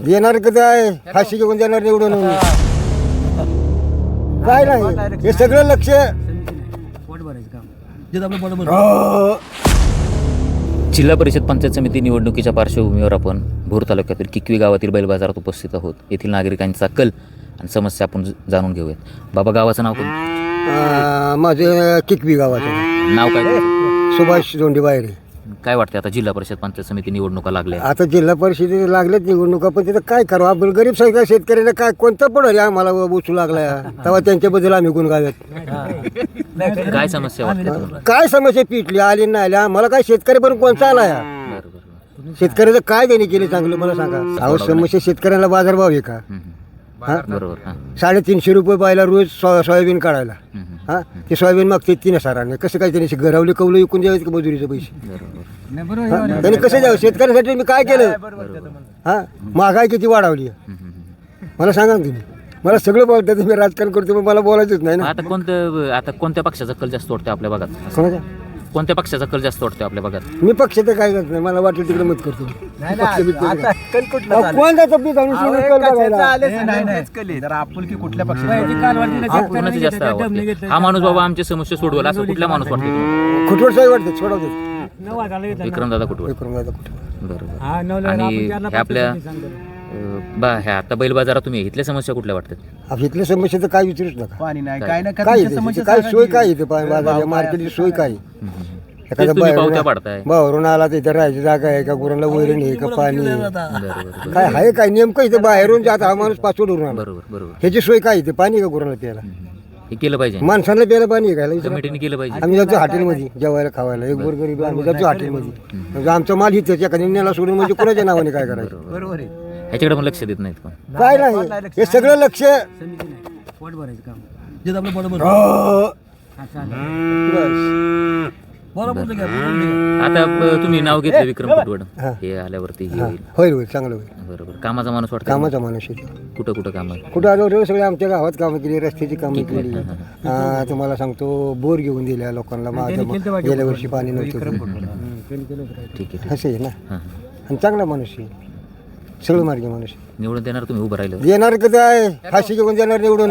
देणार कधी आहे फाशी घेऊन देणार निवडून काय नाही हे सगळं लक्ष जिल्हा परिषद पंचायत समिती निवडणुकीच्या पार्श्वभूमीवर आपण भोर तालुक्यातील किकवी गावातील बैल बाजारात उपस्थित आहोत. येथील नागरिकांचा कल आणि समस्या आपण जाणून घेऊयात. बाबा, गावाचं नाव काय? माझे किकवी गावाचं नाव काय? सुभाष जोंडी बाहेर. काय वाटतं आता जिल्हा परिषद पंचायत समिती निवडणुका लागल्या? आता जिल्हा परिषदेत लागलेत निवडणुका, पण तिथं काय करावं आपण गरीब सगळ्या शेतकऱ्यांना काय कोणता पडलं आम्हाला बसू लागला तेव्हा त्यांच्याबद्दल आम्ही गुण गाव्यात. काय समस्या वाटते तुम्हाला? काय समस्या पिटली आली नाही आल्या आम्हाला काय शेतकरी पण कोणता आला या बरोबर. शेतकऱ्याचं काय देणे केले चांगलं मला सांगा. अहो समस्या शेतकऱ्यांना बाजारभाव आहे का? बरोबर. 350 रुपये बायला रोज सोयाबीन काढायला. हा ते सोयाबीन मागते 3,000 कसं काय त्यांनी घरावले कौलं विकून द्यावेत का मजुरीचे पैसे? त्यांनी कसं द्यावं शेतकऱ्यासाठी मी काय केलं? हा महागाई किती वाढवली मला सांगा ना तुम्ही. मला सगळं बोलतात तुम्ही राजकारण करतो पण मला बोलायचंच नाही ना. आता कोणत्या पक्षाचा कल जास्त वाटतो आपल्या भागात? कोणाच्या? कोणत्या पक्षाचा कल जास्त वाटतो आपल्या भागात? मी पक्ष तर काय करत नाही, मला वाटलं तिकडे मत करतो. कोणता तब्येत कोणाची जास्त आवडते? हा माणूस बाबा आमची समस्या सोडवेल असं कुठल्या माणूस वाटतो तुम्हाला? खुटवड साहेब वाटते सोडवते. विक्रमदादा कुठवर? विक्रमदादा कुठे? बरोबर. आणि हे आपल्या ह्या आता बैल बाजारात तुम्ही इथल्या समस्या कुठल्या वाटतात? इथल्या समस्या तर काय विचारूच नका. पाणी नाही काय नाही काय इथे? काय सोय काय इथे बाजार मार्केटची सोय काय? एखादा बाहेरून आला तर इथे राहायची जागा आहे का? गुरांना वैरण आहे का? पाणी आहे काय आहे? काय नेमकं इथे बाहेरून जात हा माणूस पाचवड उरून आला. बरोबर. ह्याची सोय काय इथे? पाणी का गुरांना प्यायला? हे केलं पाहिजे, माणसांना प्यायला पाणी आहे का? कमिटीने केलं पाहिजे. आम्ही जातो हॉटेलमध्ये जेवायला खावायला एक गोरगरीब आम्ही जातो हॉटेलमध्ये. म्हणजे आमचा माल इथेच एखाद्या नेला सोडून म्हणजे कुणाच्या नावाने काय करायचं? बरोबर आहे. ह्याच्याकडे पण लक्ष देत नाहीत का? काय नाही हे सगळं लक्ष आता तुम्ही नाव घेतलं विक्रम कुटवड, हे आल्यावरती हे होईल. होईल चांगलं होईल. बरोबर. कामाचा माणूस वाटतं? कामाचा माणूस आहे. कुठं काम आहे? कुठं आलो सगळे आमच्या गावात कामं केली, रस्त्याची कामं केली. तुम्हाला सांगतो बोर घेऊन दिल्या लोकांना. गेल्या वर्षी पाणी नव्हतं. ठीक आहे. असं आहे ना. आणि चांगला माणूस आहे, सगळं मार्गी माणूस आहे. निवडून देणार तुम्ही? उभं राहिलं देणार कधी आहे फाशी घेऊन देणार निवडून.